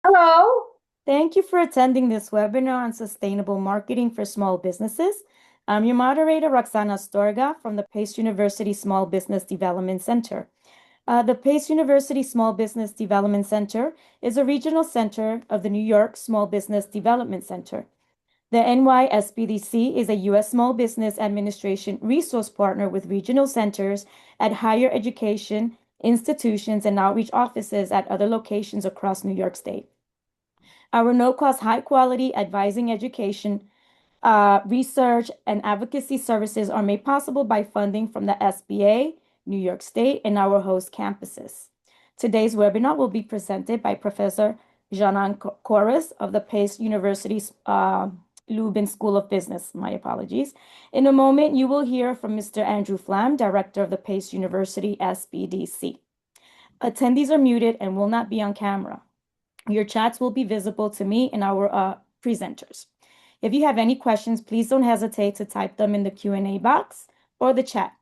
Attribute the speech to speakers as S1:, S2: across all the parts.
S1: Hello.
S2: Thank you for attending this webinar on sustainable marketing for small businesses. I'm your moderator, Roxana Astorga from the Pace University Small Business Development Center. The Pace University Small Business Development Center is a regional center of the New York Small Business Development Center. The NYSBDC is a U.S. Small Business Administration resource partner with regional centers at higher education institutions and outreach offices at other locations across New York State. Our no-cost, high-quality advising education, research, and advocacy services are made possible by funding from the SBA, New York State, and our host campuses. Today's webinar will be presented by Professor Jeanan Korres of the Pace University's Lubin School of Business. My apologies. In a moment, you will hear from Mr. Andrew Flam, Director of the Pace University SBDC. Attendees are muted and will not be on camera. Your chats will be visible to me and our presenters. If you have any questions, please don't hesitate to type them in the Q&A box or the chat.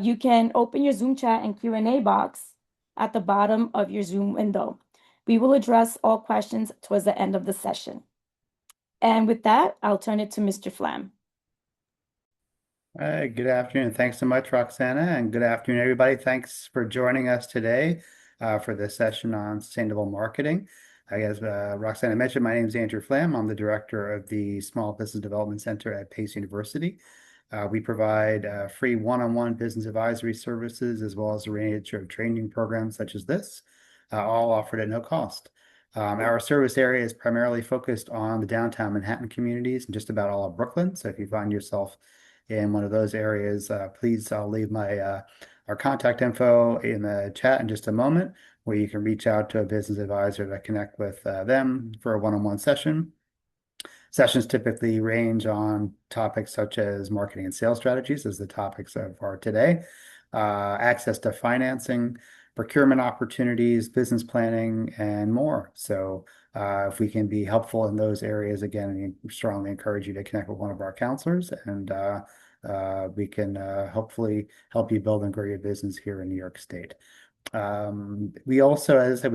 S2: You can open your Zoom chat and Q&A box at the bottom of your Zoom window. We will address all questions towards the end of the session. And with that, I'll turn it to Mr. Flam.
S3: All right, good afternoon. Thanks so much, Roxana, and good afternoon, everybody. Thanks for joining us today for this session on sustainable marketing. As Roxana mentioned, my name is Andrew Flam. I'm the director of the Small Business Development Center at Pace University. We provide free one-on-one business advisory services as well as a range of training programs such as this, all offered at no cost. Our service area is primarily focused on the downtown Manhattan communities and just about all of Brooklyn. So if you find yourself in one of those areas, please, I'll leave our contact info in the chat in just a moment, where you can reach out to a business advisor to connect with them for a one-on-one session. Sessions typically range on topics such as marketing and sales strategies, as the topics of our today, access to financing, procurement opportunities, business planning, and more. So if we can be helpful in those areas, again, we strongly encourage you to connect with one of our counselors, and we can hopefully help you build and grow your business here in New York State. We also, as I said,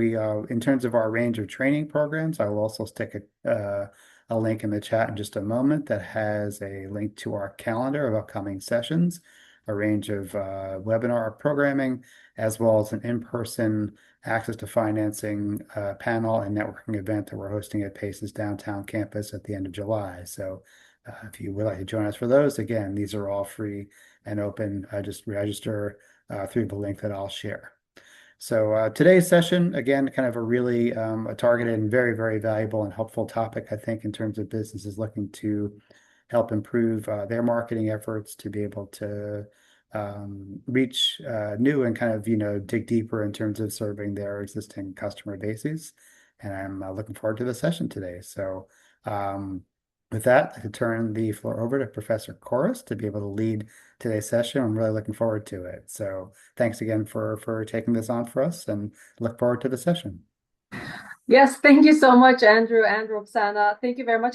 S3: in terms of our range of training programs, I will also stick a link in the chat in just a moment that has a link to our calendar of upcoming sessions, a range of webinar programming, as well as an in-person access to financing panel and networking event that we're hosting at Pace's downtown campus at the end of July. So if you would like to join us for those, again, these are all free and open. Just register through the link that I'll share. So today's session, again, kind of a really a targeted and very, very valuable and helpful topic, I think, in terms of businesses looking to help improve their marketing efforts to be able to reach new and kind of, dig deeper in terms of serving their existing customer bases. And I'm looking forward to the session today. So with that, I could turn the floor over to Professor Korres to be able to lead today's session. I'm really looking forward to it. So thanks again for taking this on for us, and look forward to the session.
S1: Yes, thank you so much, Andrew and Roxana. Thank you very much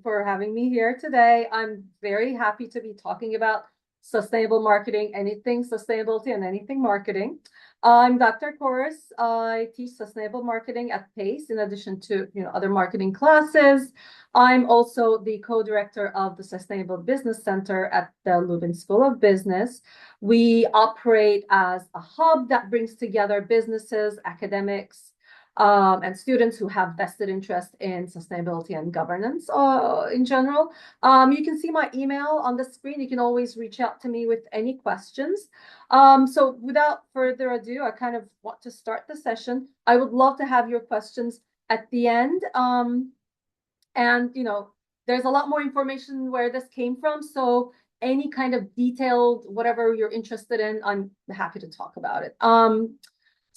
S1: for having me here today. I'm very happy to be talking about sustainable marketing, anything sustainability and anything marketing. I'm Dr. Korres. I teach sustainable marketing at Pace in addition to other marketing classes. I'm also the co-director of the Sustainable Business Center at the Lubin School of Business. We operate as a hub that brings together businesses, academics, and students who have vested interest in sustainability and governance in general. You can see my email on the screen. You can always reach out to me with any questions. So without further ado, I kind of want to start the session. I would love to have your questions at the end. And there's a lot more information where this came from. So any kind of detailed, whatever you're interested in, I'm happy to talk about it.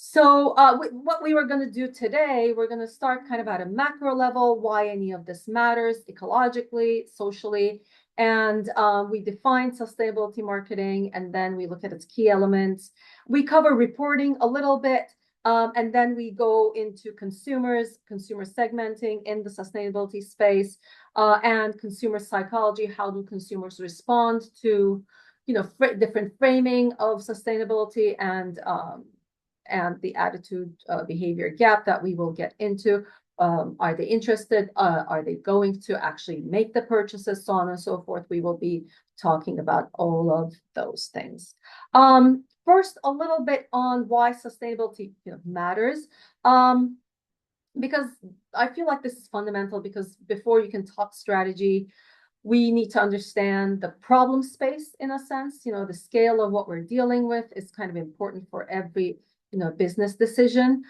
S1: So what we were going to do today, we're going to start kind of at a macro level, why any of this matters ecologically, socially, and we define sustainability marketing, and then we look at its key elements. We cover reporting a little bit, and then we go into consumer segmenting in the sustainability space, and consumer psychology. How do consumers respond to different framing of sustainability, and and the attitude behavior gap that we will get into. Are they interested? Are they going to actually make the purchases? So on and so forth. We will be talking about all of those things. First, a little bit on why sustainability matters. Because I feel like this is fundamental, because before you can talk strategy, we need to understand the problem space in a sense. The scale of what we're dealing with is kind of important for every, business decision.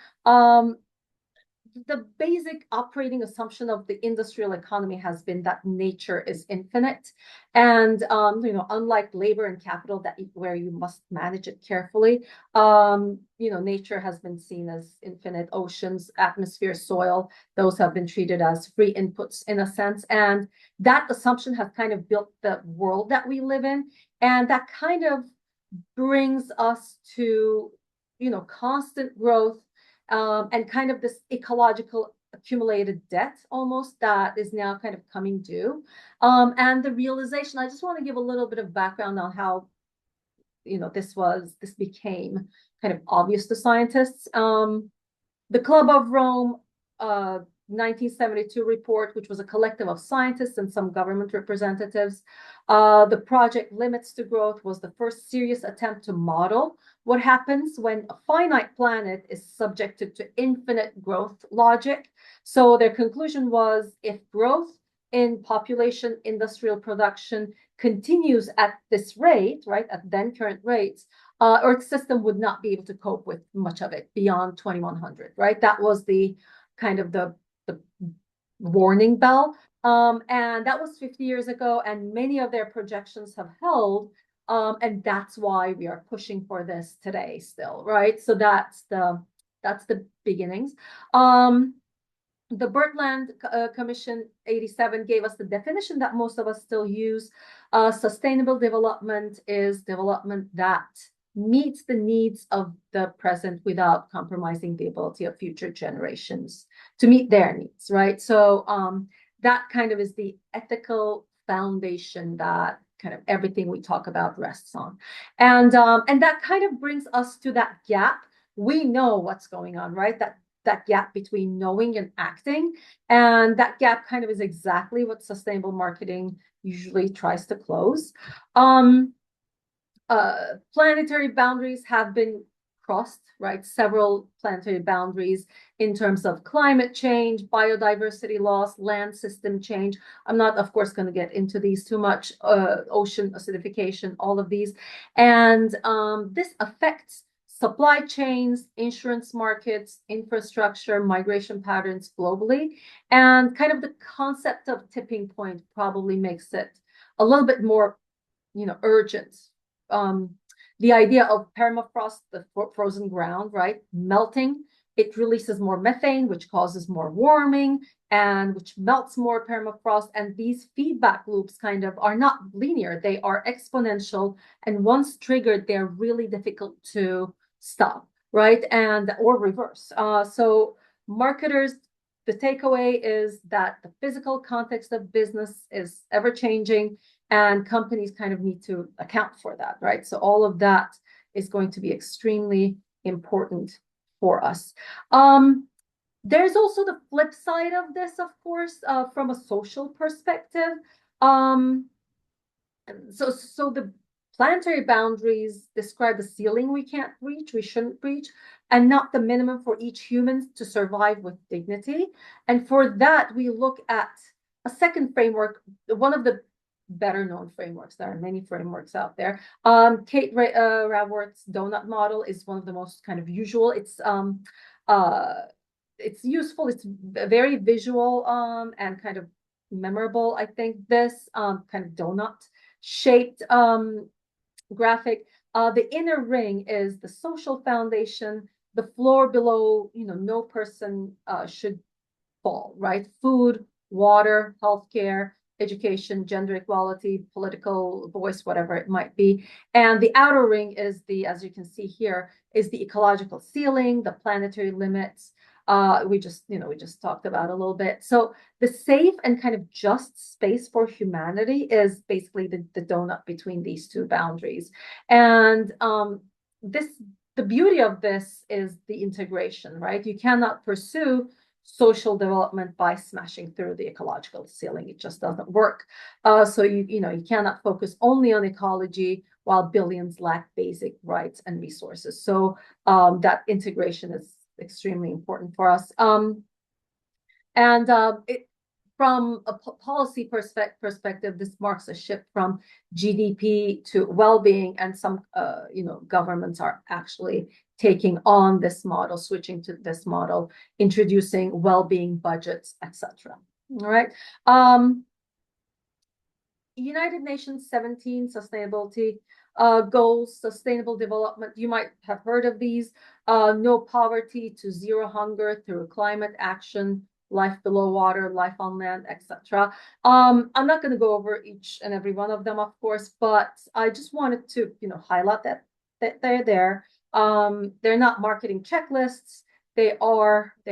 S1: The basic operating assumption of the industrial economy has been that nature is infinite. And, unlike labor and capital where you must manage it carefully, nature has been seen as infinite. Oceans, atmosphere, soil, those have been treated as free inputs in a sense. And that assumption has kind of built the world that we live in. And that kind of brings us to, constant growth, and kind of this ecological accumulated debt almost that is now kind of coming due. And the realization, I just want to give a little bit of background on how, this became kind of obvious to scientists. The Club of Rome 1972 report, which was a collective of scientists and some government representatives. The project Limits to Growth was the first serious attempt to model what happens when a finite planet is subjected to infinite growth logic. So their conclusion was, if growth in population, industrial production continues at this rate, right, at then current rates, Earth system would not be able to cope with much of it beyond 2100, right? That was the kind of the warning bell. And that was 50 years ago, and many of their projections have held. And that's why we are pushing for this today still, right? So that's the beginnings. The Birdland Commission 87 gave us the definition that most of us still use. Sustainable development is development that meets the needs of the present without compromising the ability of future generations to meet their needs, right? So that kind of is the ethical foundation that kind of everything we talk about rests on. And that kind of brings us to that gap. We know what's going on, right? That gap between knowing and acting. And that gap kind of is exactly what sustainable marketing usually tries to close. Planetary boundaries have been crossed, right? Several planetary boundaries in terms of climate change, biodiversity loss, land system change. I'm not, of course, going to get into these too much, ocean acidification, all of these. And this affects supply chains, insurance markets, infrastructure, migration patterns globally. And kind of the concept of tipping point probably makes it a little bit more, urgent. The idea of permafrost, the frozen ground, right, melting, it releases more methane, which causes more warming, and which melts more permafrost. And these feedback loops kind of are not linear, they are exponential. And once triggered, they're really difficult to stop, right? Or reverse. So marketers, the takeaway is that the physical context of business is ever changing, and companies kind of need to account for that, right? So all of that is going to be extremely important for us. There's also the flip side of this, of course, from a social perspective. So the planetary boundaries describe the ceiling we can't reach, we shouldn't reach, and not the minimum for each human to survive with dignity. And for that, we look at a second framework, one of the better known frameworks. There are many frameworks out there. Kate Raworth's donut model is one of the most kind of usual. It's useful. It's very visual and kind of memorable. I think this kind of donut shaped graphic. The inner ring is the social foundation. The floor below, no person should fall, right? Food, water, healthcare, education, gender equality, political voice, whatever it might be. And the outer ring is as you can see here, is the ecological ceiling, the planetary limits. We just talked about a little bit. So the safe and kind of just space for humanity is basically the donut between these two boundaries. And this the beauty of this is the integration, right? You cannot pursue social development by smashing through the ecological ceiling. It just doesn't work. So you cannot focus only on ecology while billions lack basic rights and resources. So that integration is extremely important for us. From a policy perspective, this marks a shift from GDP to well-being, and some governments are actually taking on this model, switching to this model, introducing well-being budgets, etc. All right. United Nations 17 sustainability goals, sustainable development. You might have heard of these. No poverty to zero hunger through climate action, life below water, life on land, etc. I'm not going to go over each and every one of them, of course, but I just wanted to, highlight that they're there. They're not marketing checklists. They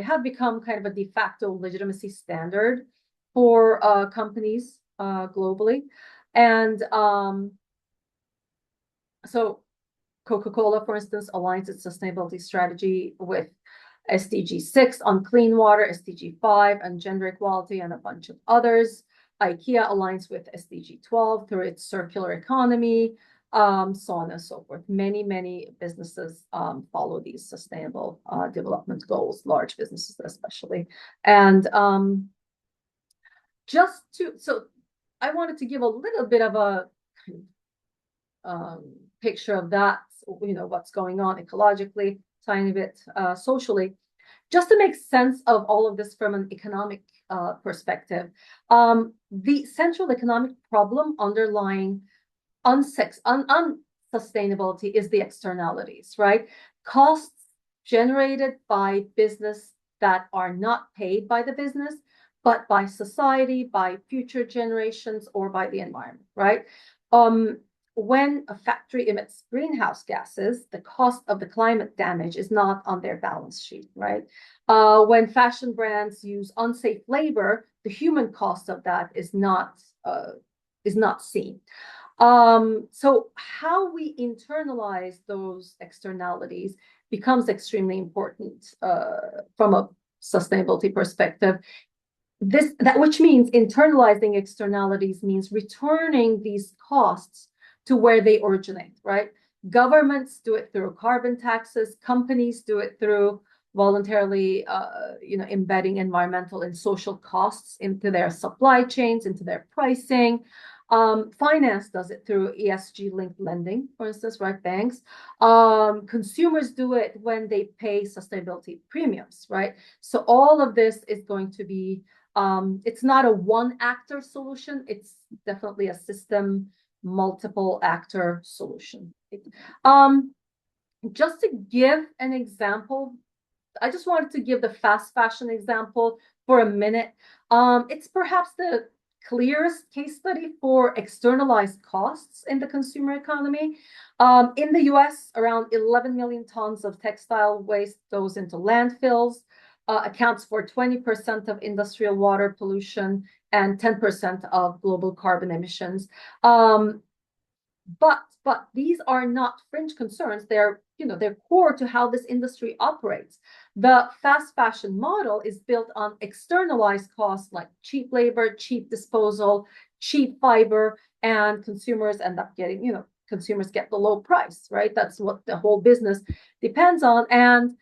S1: have become kind of a de facto legitimacy standard for companies globally. And so Coca-Cola, for instance, aligns its sustainability strategy with SDG 6 on clean water, SDG 5 on gender equality, and a bunch of others. IKEA aligns with SDG 12 through its circular economy, so on and so forth. Many, many businesses follow these sustainable development goals, large businesses especially. And so I wanted to give a little bit of a picture of that, what's going on ecologically, tiny bit socially, just to make sense of all of this from an economic perspective. The central economic problem underlying unsustainability is the externalities, right? Costs generated by business that are not paid by the business, but by society, by future generations, or by the environment, right? When a factory emits greenhouse gases, the cost of the climate damage is not on their balance sheet, right? When fashion brands use unsafe labor, the human cost of that is not seen. So how we internalize those externalities becomes extremely important from a sustainability perspective. Which means internalizing externalities means returning these costs to where they originate, right? Governments do it through carbon taxes. Companies do it through voluntarily, embedding environmental and social costs into their supply chains, into their pricing. Finance does it through ESG-linked lending, for instance, right? Banks. Consumers do it when they pay sustainability premiums, right? So all of this is going to be, it's not a one-actor solution. It's definitely a system, multiple actor solution. Just to give an example, I just wanted to give the fast fashion example for a minute. It's perhaps the clearest case study for externalized costs in the consumer economy. In the US, around 11 million tons of textile waste goes into landfills, accounts for 20% of industrial water pollution and 10% of global carbon emissions. But these are not fringe concerns. They're core to how this industry operates. The fast fashion model is built on externalized costs like cheap labor, cheap disposal, cheap fiber, and consumers end up getting, consumers get the low price, right? That's what the whole business depends on. And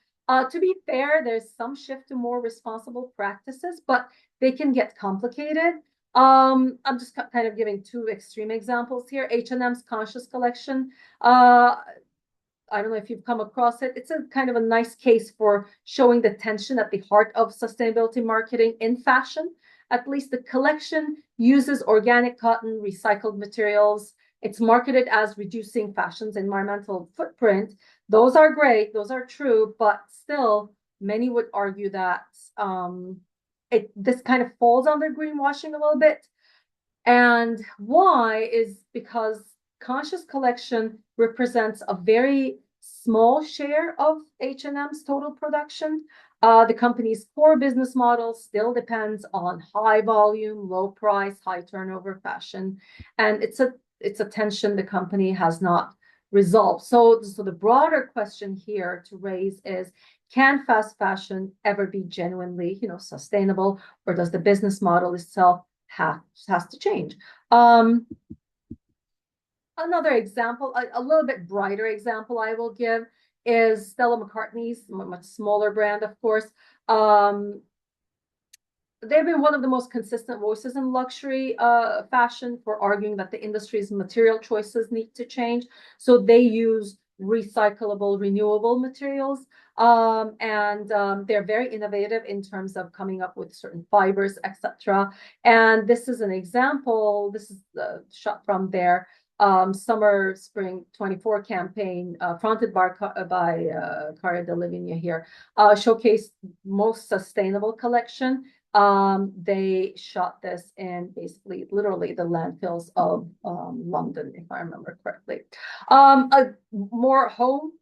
S1: to be fair, there's some shift to more responsible practices, but they can get complicated. I'm just kind of giving two extreme examples here. H&M's Conscious Collection. I don't know if you've come across it. It's a kind of a nice case for showing the tension at the heart of sustainability marketing in fashion. At least the collection uses organic cotton, recycled materials. It's marketed as reducing fashion's environmental footprint. Those are great. Those are true. But still, many would argue that this kind of falls under greenwashing a little bit. And why is because Conscious Collection represents a very small share of H&M's total production. The company's core business model still depends on high volume, low price, high turnover fashion. And it's a tension the company has not resolved. So the broader question here to raise is, can fast fashion ever be genuinely, sustainable, or does the business model itself has to change? Another example, a little bit brighter example I will give is Stella McCartney's, much smaller brand, of course. They've been one of the most consistent voices in luxury fashion for arguing that the industry's material choices need to change. So they use recyclable, renewable materials. They're very innovative in terms of coming up with certain fibers, etc. And this is an example. This is the shot from their summer spring 24 campaign, fronted by Cara Delevingne here, showcased most sustainable collection. They shot this in basically literally the landfills of London, if I remember correctly. A more home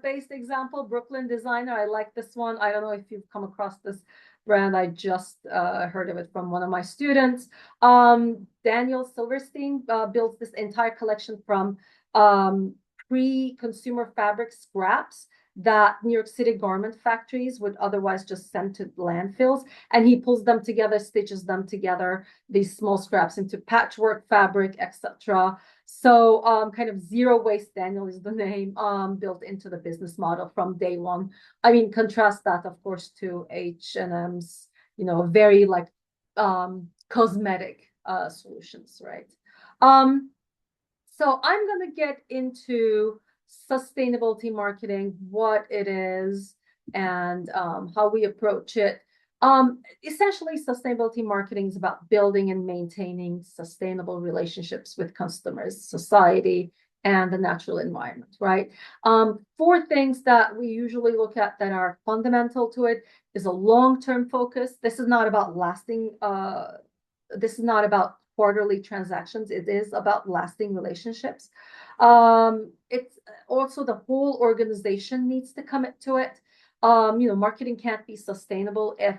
S1: based example, Brooklyn designer. I like this one. I don't know if you've come across this brand. I just heard of it from one of my students. Daniel Silverstein builds this entire collection from pre-consumer fabric scraps that New York City garment factories would otherwise just send to landfills. And he pulls them together, stitches them together, these small scraps into patchwork fabric, etc. So kind of zero waste, Daniel is the name, built into the business model from day one. I mean, contrast that, of course, to H&M's, very like cosmetic solutions, right? So I'm going to get into sustainability marketing, what it is, and how we approach it. Essentially, sustainability marketing is about building and maintaining sustainable relationships with customers, society, and the natural environment, right? Four things that we usually look at that are fundamental to it is a long-term focus. This is not about lasting, this is not about quarterly transactions. It is about lasting relationships. It's also the whole organization needs to commit to it. Marketing can't be sustainable if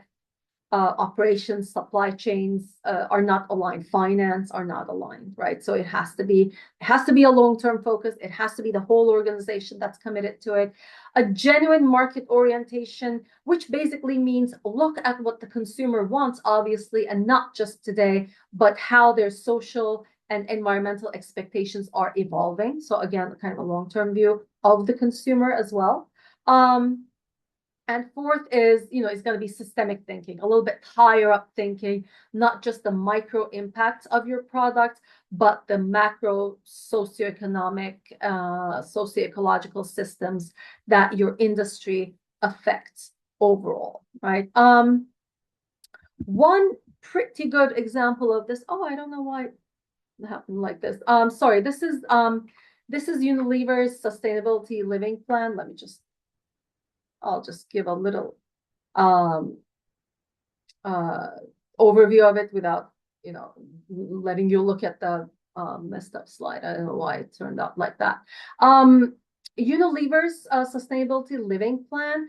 S1: operations, supply chains are not aligned, finance are not aligned, right? So it has to be a long-term focus. It has to be the whole organization that's committed to it. A genuine market orientation, which basically means look at what the consumer wants, obviously, and not just today, but how their social and environmental expectations are evolving. So again, kind of a long-term view of the consumer as well. And fourth is, it's going to be systemic thinking, a little bit higher up thinking, not just the micro impacts of your product, but the macro socioeconomic, socio-ecological systems that your industry affects overall, right? One pretty good example of this. Oh, I don't know why it happened like this. Sorry, this is Unilever's sustainability living plan. I'll just give a little overview of it without, letting you look at the messed up slide. I don't know why it turned out like that. Unilever's sustainability living plan.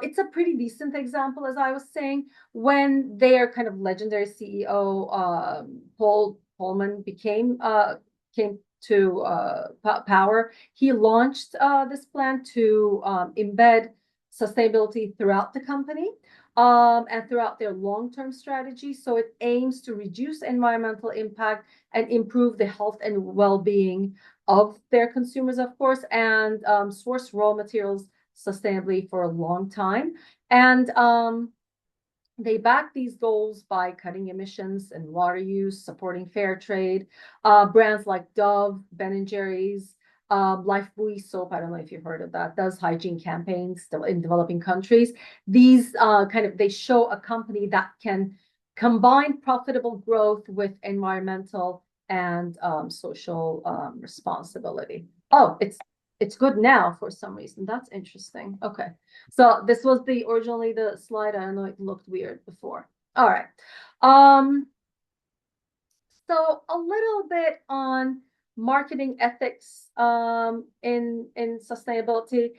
S1: It's a pretty decent example, as I was saying, when their kind of legendary CEO, Paul Polman, came to power. He launched this plan to embed sustainability throughout the company and throughout their long-term strategy. So it aims to reduce environmental impact and improve the health and well-being of their consumers, of course, and source raw materials sustainably for a long time. And they back these goals by cutting emissions and water use, supporting fair trade. Brands like Dove, Ben & Jerry's, Lifebuoy soap, I don't know if you've heard of that, does hygiene campaigns still in developing countries. These they show a company that can combine profitable growth with environmental and social responsibility. Oh, it's good now for some reason. That's interesting. Okay, so this was originally the slide. I know it looked weird before. All right. So a little bit on marketing ethics in sustainability.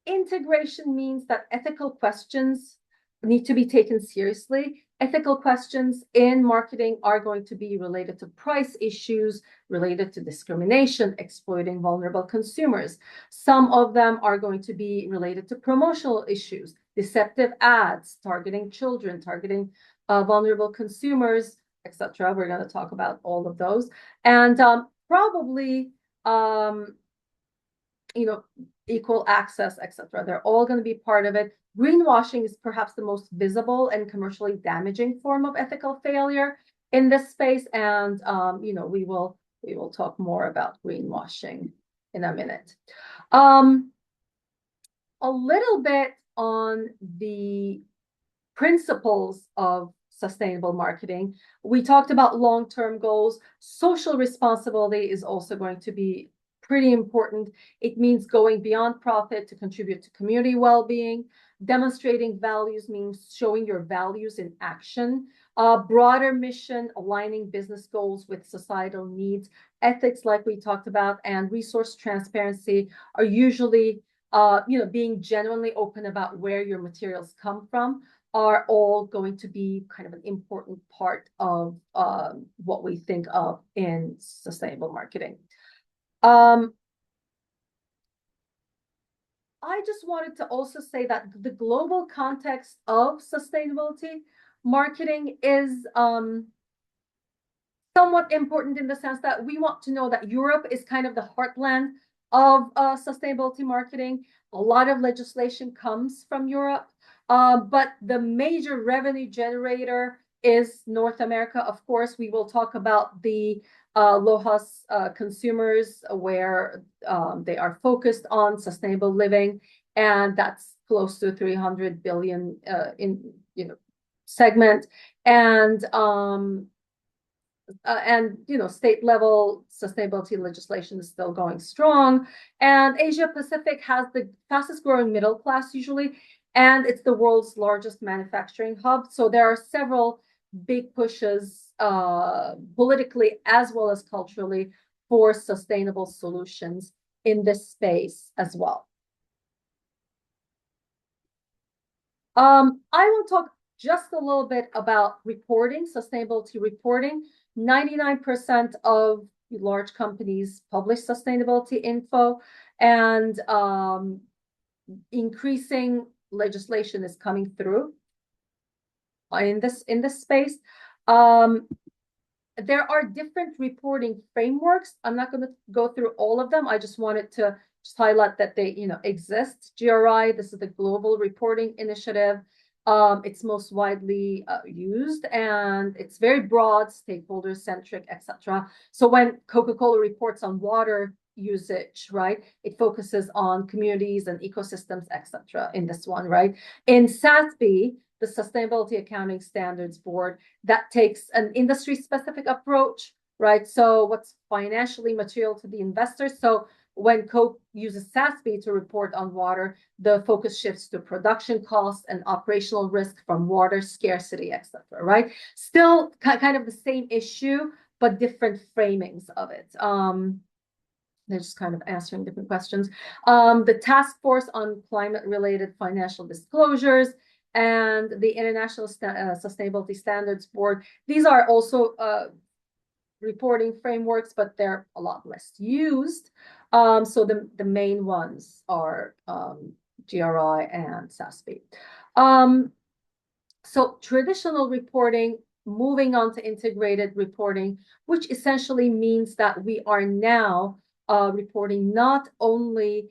S1: Integration means that ethical questions need to be taken seriously ethical questions in marketing are going to be related to price issues, related to discrimination, exploiting vulnerable consumers. Some of them are going to be related to promotional issues, deceptive ads, targeting children, targeting vulnerable consumers, etc. We're going to talk about all of those. And probably, equal access, etc. They're all going to be part of it. Greenwashing is perhaps the most visible and commercially damaging form of ethical failure in this space. And, we will talk more about greenwashing in a minute. A little bit on the principles of sustainable marketing. We talked about long-term goals. Social responsibility is also going to be pretty important. It means going beyond profit to contribute to community well-being. Demonstrating values means showing your values in action. Broader mission, aligning business goals with societal needs. Ethics, like we talked about, and resource transparency are usually, being genuinely open about where your materials come from, are all going to be kind of an important part of what we think of in sustainable marketing. I just wanted to also say that the global context of sustainability marketing is somewhat important in the sense that we want to know that Europe is kind of the heartland of sustainability marketing. A lot of legislation comes from Europe, but the major revenue generator is North America. Of course, we will talk about the LOHAS consumers, where they are focused on sustainable living, and that's close to 300 billion in segment, and state level sustainability legislation is still going strong. And Asia Pacific has the fastest growing middle class usually, and it's the world's largest manufacturing hub. So there are several big pushes politically as well as culturally for sustainable solutions in this space as well. I will talk just a little bit about reporting, sustainability reporting. 99% of large companies publish sustainability info, and increasing legislation is coming through in this space. There are different reporting frameworks. I'm not going to go through all of them. I just wanted to just highlight that they exist. GRI, this is the Global Reporting Initiative. It's most widely used, and it's very broad, stakeholder centric, etc. So when Coca-Cola reports on water usage, right, it focuses on communities and ecosystems, etc. in this one, right? In SASB, the Sustainability Accounting Standards Board, that takes an industry specific approach, right? So what's financially material to the investor? So when Coke uses SASB to report on water, the focus shifts to production costs and operational risk from water scarcity, etc. Right? Still kind of the same issue, but different framings of it. They're just kind of answering different questions. The Task Force on Climate-Related Financial Disclosures and the International Sustainability Standards Board. These are also reporting frameworks, but they're a lot less used. So the main ones are GRI and SASB. So traditional reporting, moving on to integrated reporting, which essentially means that we are now reporting not only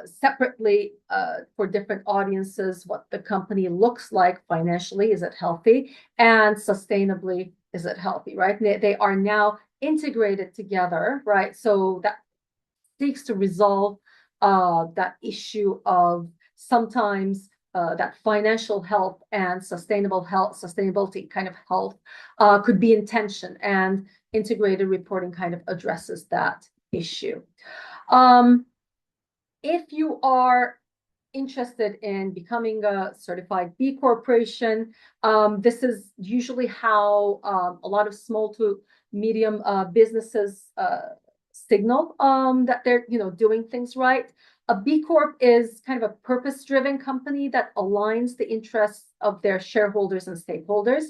S1: separately for different audiences, what the company looks like financially, is it healthy, and sustainably, is it healthy, right? They are now integrated together, right? So that seeks to resolve that issue of sometimes that financial health and sustainability kind of health could be in tension, and integrated reporting kind of addresses that issue. If you are interested in becoming a certified B Corporation, this is usually how a lot of small to medium businesses signal that they're doing things right. A B Corp is kind of a purpose-driven company that aligns the interests of their shareholders and stakeholders,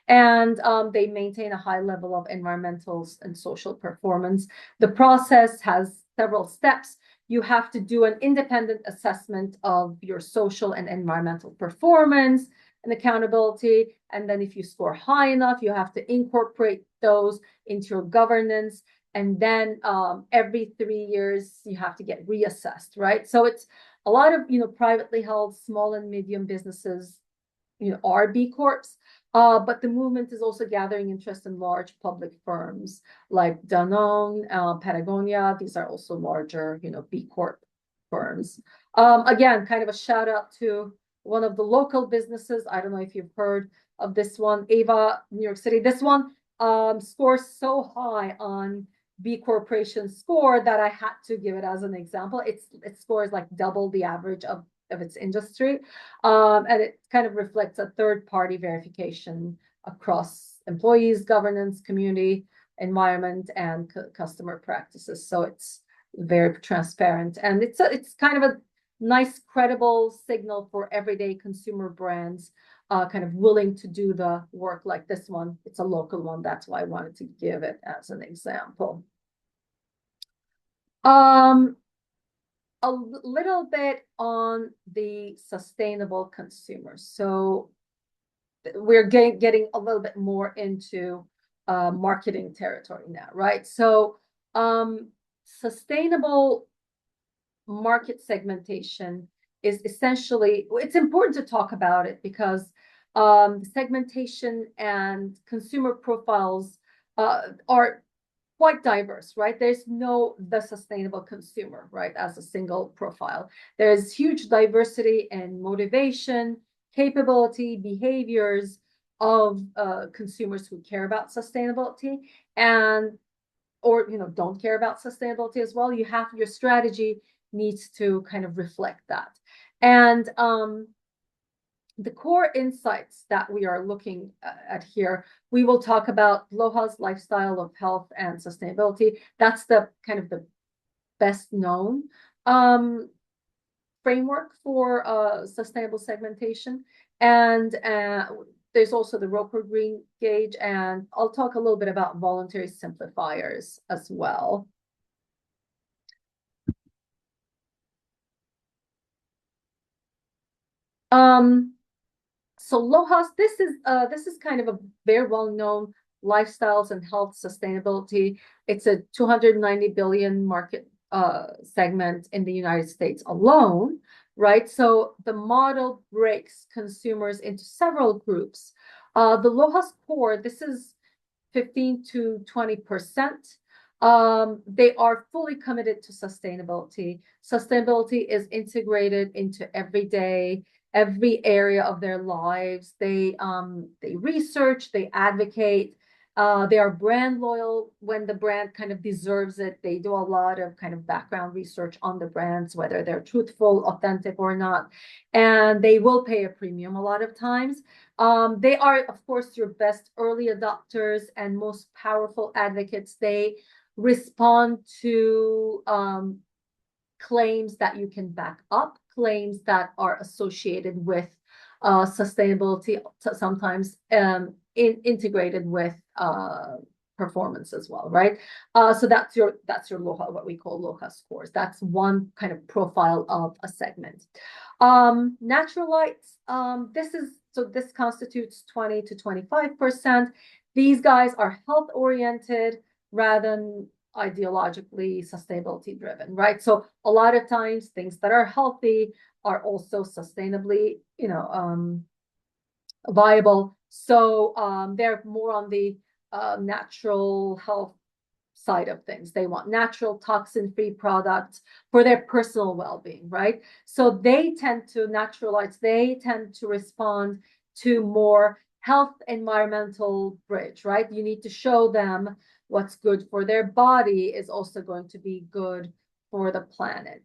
S1: and they maintain a high level of environmental and social performance. The process has several steps. You have to do an independent assessment of your social and environmental performance and accountability. And then if you score high enough, you have to incorporate those into your governance. And then every 3 years, you have to get reassessed, right? So it's a lot of, privately held small and medium businesses, are B Corps. But the movement is also gathering interest in large public firms like Danone, Patagonia. These are also larger, B Corp firms. Again, kind of a shout out to one of the local businesses. I don't know if you've heard of this one, Ava, New York City. This one scores so high on B Corporation score that I had to give it as an example. It scores like double the average of its industry. And it kind of reflects a third-party verification across employees, governance, community, environment, and customer practices. So it's very transparent. And it's kind of a nice, credible signal for everyday consumer brands, kind of willing to do the work like this one. It's a local one. That's why I wanted to give it as an example. A little bit on the sustainable consumer. So we're getting a little bit more into marketing territory now, right? So sustainable market segmentation is essentially, it's important to talk about it because segmentation and consumer profiles are quite diverse, right? There's the sustainable consumer, right, as a single profile. There's huge diversity in motivation, capability, behaviors of consumers who care about sustainability or don't care about sustainability as well. Your strategy needs to kind of reflect that. And the core insights that we are looking at here, we will talk about LOHAS, lifestyle of health and sustainability. That's the kind of the best known framework for sustainable segmentation. And there's also the Roper Green Gauge, and I'll talk a little bit about voluntary simplifiers as well. So LOHAS, this is kind of a very well-known lifestyles and health sustainability. It's a 290 billion market segment in the United States alone, right? So the model breaks consumers into several groups. The LOHAS core, this is 15 to 20%. They are fully committed to sustainability. Sustainability is integrated into every area of their lives. They research, they advocate, they are brand loyal when the brand kind of deserves it. They do a lot of kind of background research on the brands, whether they're truthful, authentic or not, and they will pay a premium a lot of times. They are, of course, your best early adopters and most powerful advocates. They respond to claims that you can back up, claims that are associated with sustainability, sometimes integrated with performance as well, right? So that's your LOHA, what we call LOHA scores. That's one kind of profile of a segment. Natural lights, this constitutes 20 to 25%. These guys are health oriented rather than ideologically sustainability driven, right? So a lot of times things that are healthy are also sustainably, viable. So they're more on the natural health side of things. They want natural toxin-free products for their personal well-being, right? So natural lights, they tend to respond to more health environmental bridge, right? You need to show them what's good for their body is also going to be good for the planet.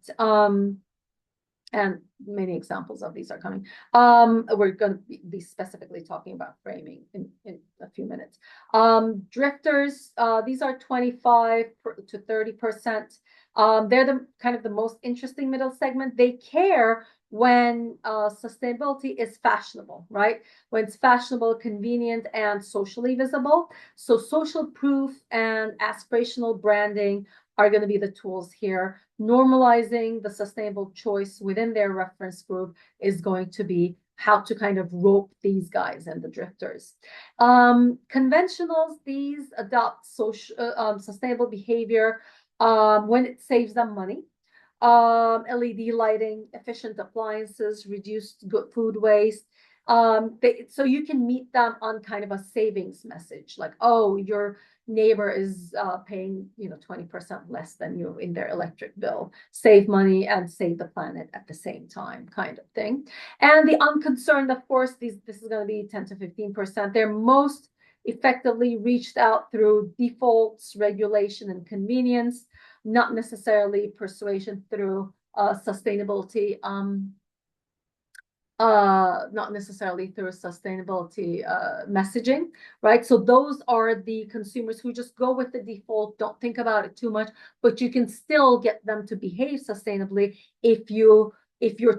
S1: And many examples of these are coming. We're going to be specifically talking about framing in a few minutes. Drifters, these are 25 to 30%. They're the kind of the most interesting middle segment. They care when sustainability is fashionable, right? When it's fashionable, convenient, and socially visible. So social proof and aspirational branding are going to be the tools here. Normalizing the sustainable choice within their reference group is going to be how to kind of rope these guys and the drifters. Conventionals, these adopt social sustainable behavior when it saves them money. LED lighting, efficient appliances, reduced good food waste. So you can meet them on kind of a savings message, like, oh, your neighbor is paying 20% less than you in their electric bill. Save money and save the planet at the same time, kind of thing. And the unconcerned, of course, this is going to be 10 to 15%. They're most effectively reached out through defaults, regulation, and convenience, not necessarily persuasion through sustainability. Not necessarily through sustainability messaging, right? So those are the consumers who just go with the default, don't think about it too much, but you can still get them to behave sustainably if your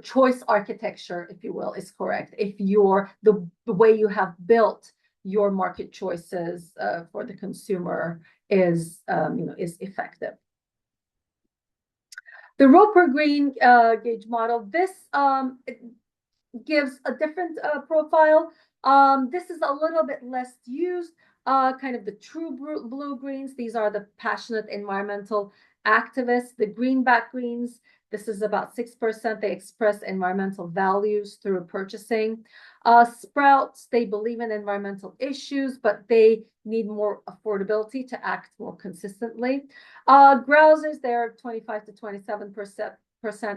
S1: choice architecture, if you will, is correct. If the way you have built your market choices for the consumer is effective. The Roper Green gauge model, this gives a different profile. This is a little bit less used, kind of the true blue greens. These are the passionate environmental activists. The greenback greens, this is about 6%. They express environmental values through purchasing. Sprouts, they believe in environmental issues, but they need more affordability to act more consistently. Grousers, they're 25 to 27%.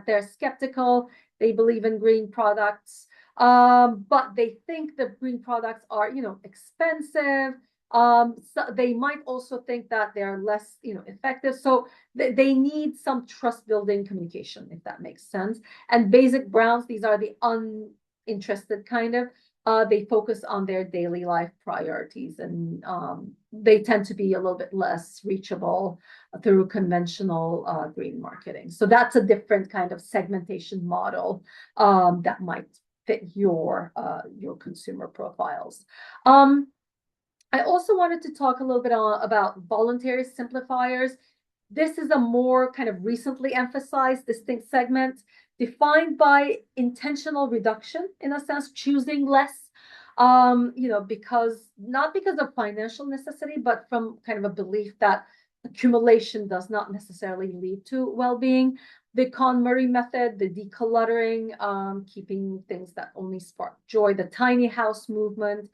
S1: They're skeptical. They believe in green products, but they think the green products are, expensive. So they might also think that they're less, effective. So they need some trust building communication, if that makes sense. And basic browns, these are the uninterested kind of. They focus on their daily life priorities, and they tend to be a little bit less reachable through conventional green marketing. So that's a different kind of segmentation model that might fit your consumer profiles. I also wanted to talk a little bit about voluntary simplifiers. This is a more kind of recently emphasized distinct segment, defined by intentional reduction, in a sense, choosing less, because not because of financial necessity, but from kind of a belief that accumulation does not necessarily lead to well-being. The KonMari method, the decluttering, keeping things that only spark joy, the tiny house movement,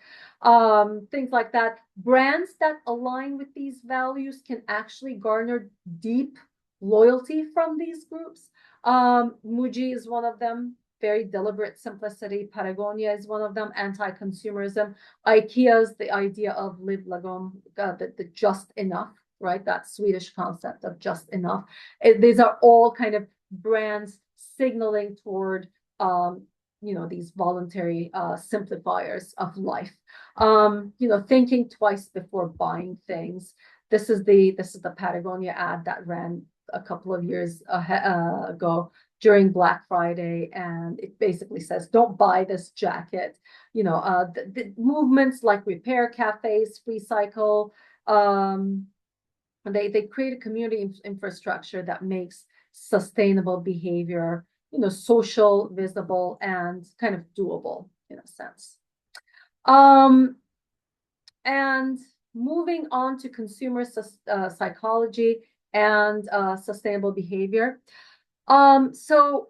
S1: things like that. Brands that align with these values can actually garner deep loyalty from these groups. Muji is one of them, very deliberate simplicity. Patagonia is one of them, anti-consumerism. IKEA's the idea of live lagom, the just enough, right? That Swedish concept of just enough. These are all kind of brands signaling toward, these voluntary simplifiers of life. Thinking twice before buying things. This is the Patagonia ad that ran a couple of years ago during Black Friday, and it basically says, don't buy this jacket. The movements like repair cafes, free cycle, they create a community infrastructure that makes sustainable behavior, social, visible, and kind of doable in a sense. And moving on to consumer psychology and sustainable behavior. So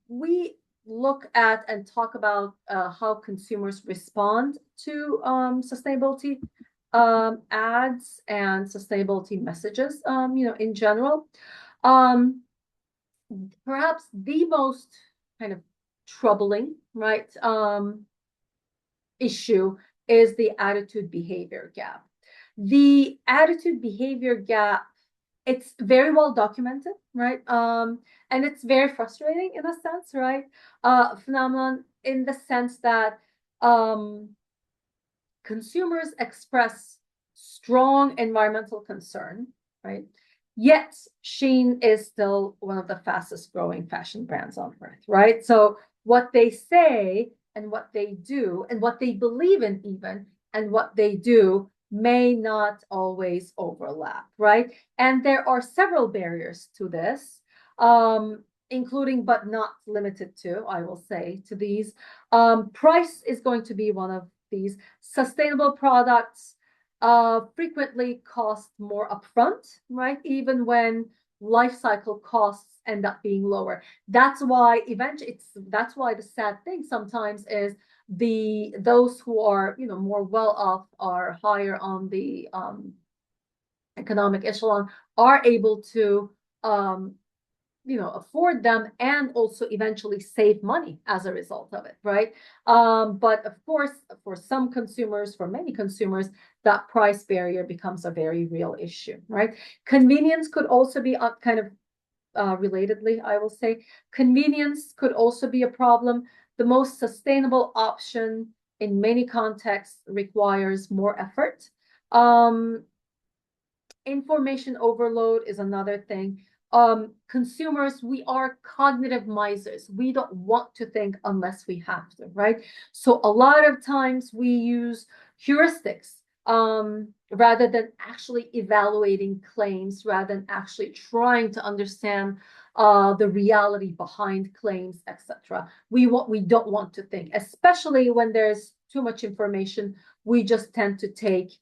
S1: we look at and talk about how consumers respond to sustainability ads and sustainability messages, in general. Perhaps the most kind of troubling, right, issue is the attitude behavior gap. The attitude behavior gap, it's very well documented, right? And it's very frustrating in a sense, right? Phenomenon in the sense that consumers express strong environmental concern, right? Yet Shein is still one of the fastest growing fashion brands on earth, right? So what they say and what they do and what they believe in even and what they do may not always overlap, right? And there are several barriers to this, including but not limited to, I will say, to these. Price is going to be one of these. Sustainable products frequently cost more upfront, right? Even when life cycle costs end up being lower. That's why that's why the sad thing sometimes is those who are more well off are higher on the economic echelon are able to afford them and also eventually save money as a result of it, right? But of course, for some consumers, for many consumers, that price barrier becomes a very real issue, right? Convenience could also be kind of relatedly, I will say, convenience could also be a problem. The most sustainable option in many contexts requires more effort. Information overload is another thing. Consumers, we are cognitive misers. We don't want to think unless we have to, right? So a lot of times we use heuristics rather than actually evaluating claims, rather than actually trying to understand the reality behind claims, etc. We don't want to think, especially when there's too much information. We just tend to take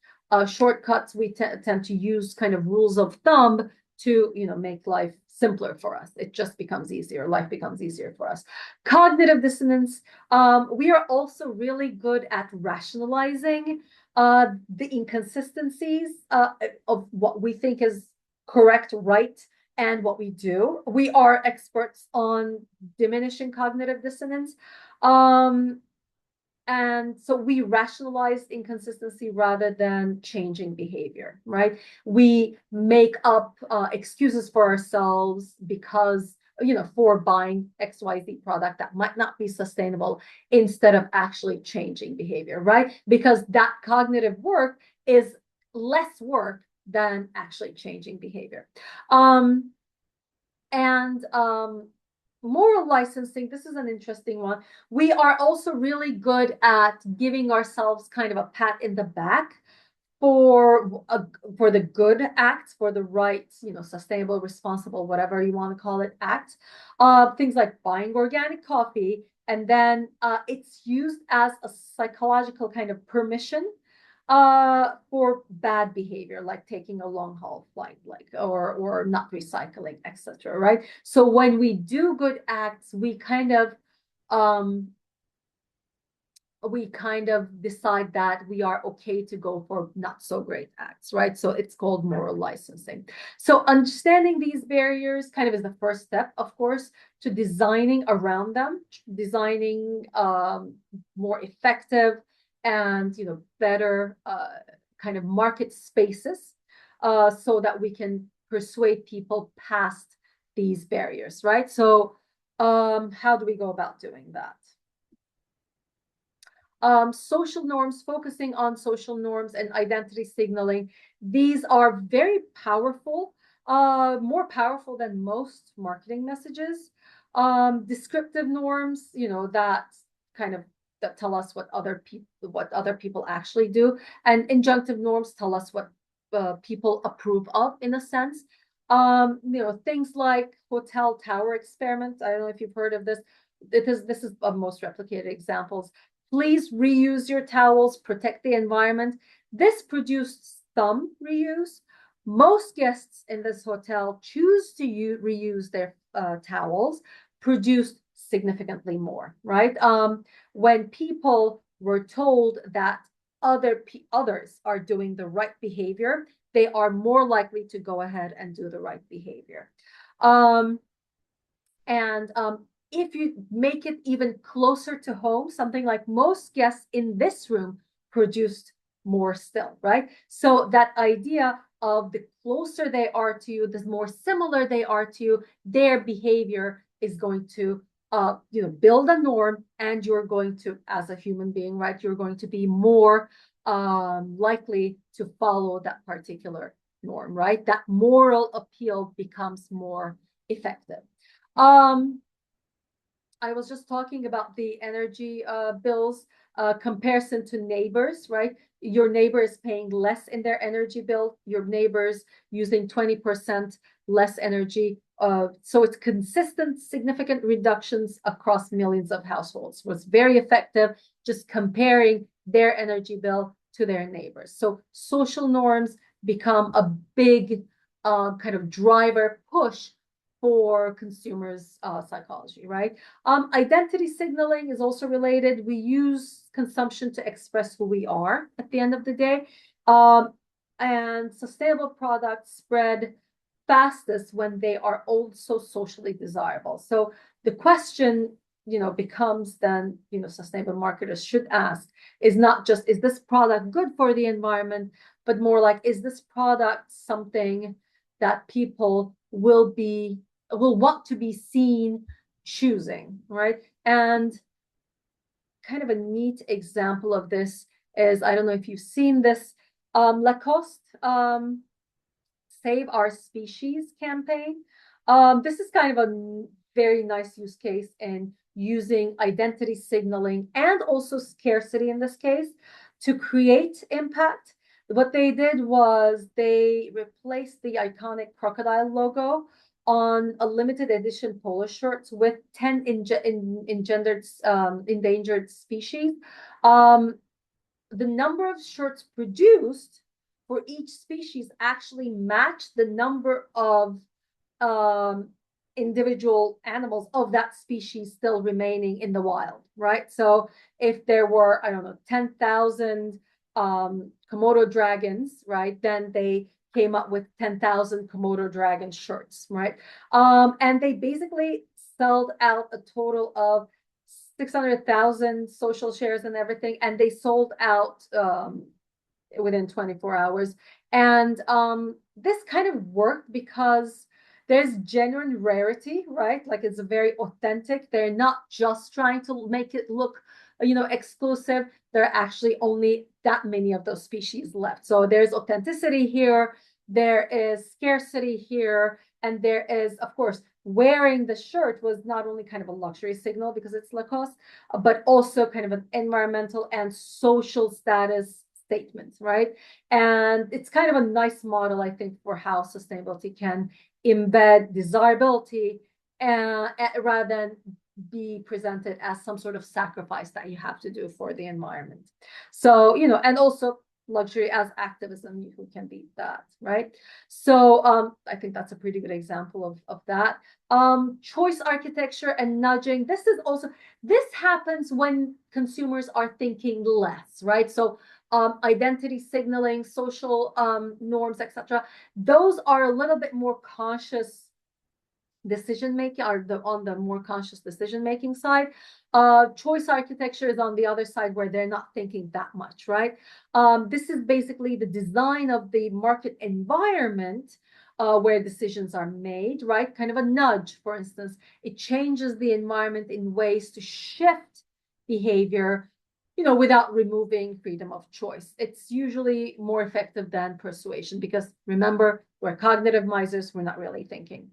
S1: shortcuts. We tend to use kind of rules of thumb to make life simpler for us. It just becomes easier. Life becomes easier for us. Cognitive dissonance. We are also really good at rationalizing the inconsistencies of what we think is correct, right, and what we do. We are experts on diminishing cognitive dissonance. And so we rationalize inconsistency rather than changing behavior, right? We make up excuses for ourselves because, for buying XYZ product that might not be sustainable instead of actually changing behavior, right? Because that cognitive work is less work than actually changing behavior. Moral licensing, this is an interesting one. We are also really good at giving ourselves kind of a pat in the back for the good acts, for the right, sustainable, responsible, whatever you want to call it, act. Things like buying organic coffee, and then it's used as a psychological kind of permission for bad behavior, like taking a long haul flight, or not recycling, etc. Right? So when we do good acts, we kind of decide that we are okay to go for not so great acts, right? So it's called moral licensing. So understanding these barriers kind of is the first step, of course, to designing around them, designing more effective and better kind of market spaces so that we can persuade people past these barriers, right? So how do we go about doing that? Social norms, focusing on social norms and identity signaling. These are very powerful, more powerful than most marketing messages. Descriptive norms, that kind of that tell us what other people actually do, and injunctive norms tell us what people approve of, in a sense. Things like hotel tower experiment. I don't know if you've heard of this. This is of most replicated examples. Please reuse your towels, protect the environment. This produced some reuse. Most guests in this hotel choose to reuse their towels, produced significantly more, right? When people were told that others are doing the right behavior, they are more likely to go ahead and do the right behavior. If you make it even closer to home, something like most guests in this room produced more still, right? So that idea of the closer they are to you, the more similar they are to you, their behavior is going to build a norm, and you're going to, as a human being, right, you're going to be more likely to follow that particular norm, right? That moral appeal becomes more effective. I was just talking about the energy bills comparison to neighbors, right? Your neighbor is paying less in their energy bill. Your neighbor's using 20% less energy. So it's consistent, significant reductions across millions of households. Was very effective just comparing their energy bill to their neighbors. So social norms become a big kind of driver push for consumers' psychology, right? Identity signaling is also related. We use consumption to express who we are at the end of the day. And sustainable products spread fastest when they are also socially desirable. So the question, becomes then, sustainable marketers should ask is not just, is this product good for the environment, but more like, is this product something that people will want to be seen choosing, right? And kind of a neat example of this is, I don't know if you've seen this, Lacoste Save Our Species campaign. This is kind of a very nice use case in using identity signaling and also scarcity in this case to create impact. What they did was they replaced the iconic crocodile logo on a limited edition polo shirts with 10 endangered species. The number of shirts produced for each species actually matched the number of individual animals of that species still remaining in the wild, right? So if there were, I don't know, 10,000 Komodo dragons, right, then they came up with 10,000 Komodo dragon shirts, right? And they basically sold out a total of 600,000 social shares and everything, and they sold out within 24 hours. And this kind of worked because there's genuine rarity, right? Like it's very authentic. They're not just trying to make it look, exclusive. There are actually only that many of those species left. So there's authenticity here. There is scarcity here. And there is, of course, wearing the shirt was not only kind of a luxury signal because it's Lacoste, but also kind of an environmental and social status statement, right? And it's kind of a nice model, I think, for how sustainability can embed desirability rather than be presented as some sort of sacrifice that you have to do for the environment. So, and also luxury as activism, who can beat that, right? So I think that's a pretty good example of that. Choice architecture and nudging. This happens when consumers are thinking less, right? So identity signaling, social norms, etc. Those are a little bit more conscious decision making, are on the more conscious decision making side. Choice architecture is on the other side where they're not thinking that much, right? This is basically the design of the market environment where decisions are made, right? Kind of a nudge, for instance. It changes the environment in ways to shift behavior, without removing freedom of choice. It's usually more effective than persuasion because remember, we're cognitive misers, we're not really thinking.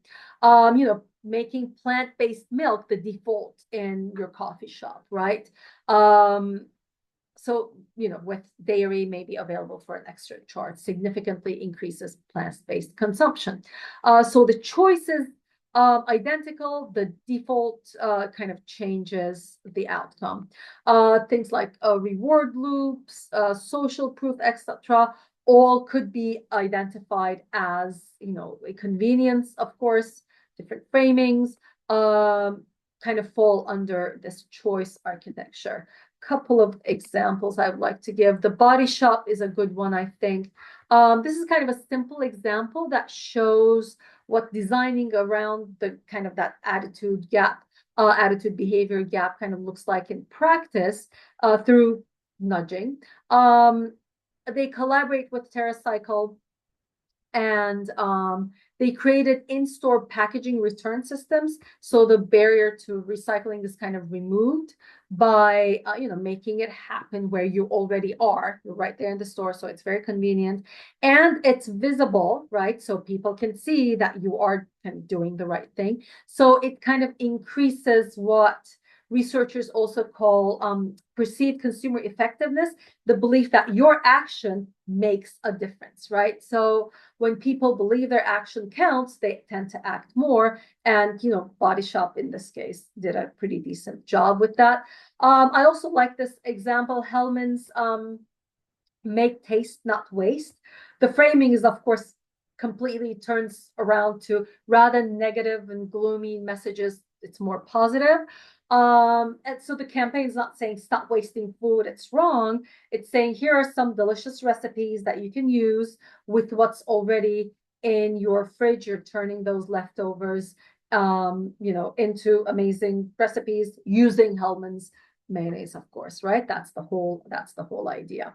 S1: Making plant-based milk the default in your coffee shop, right? So, with dairy may be available for an extra charge, significantly increases plant-based consumption. So the choices identical, the default kind of changes the outcome. Things like reward loops, social proof, etc., all could be identified as, a convenience, of course, different framings kind of fall under this choice architecture. Couple of examples I would like to give. The Body Shop is a good one, I think. This is kind of a simple example that shows what designing around the kind of that attitude behavior gap kind of looks like in practice through nudging. They collaborate with TerraCycle and They created in-store packaging return systems, so the barrier to recycling is kind of removed by making it happen where you already are. You're right there in the store, so it's very convenient, and it's visible, right? So people can see that you are kind of doing the right thing. So it kind of increases what researchers also call perceived consumer effectiveness, the belief that your action makes a difference, right? So when people believe their action counts, they tend to act more. And, Body Shop in this case did a pretty decent job with that. I also like this example, Hellman's Make Taste, Not Waste. The framing is, of course, completely turns around to rather negative and gloomy messages. It's more positive. And so the campaign is not saying stop wasting food, it's wrong. It's saying here are some delicious recipes that you can use with what's already in your fridge. You're turning those leftovers, into amazing recipes using Hellman's mayonnaise, of course, right? That's the whole idea.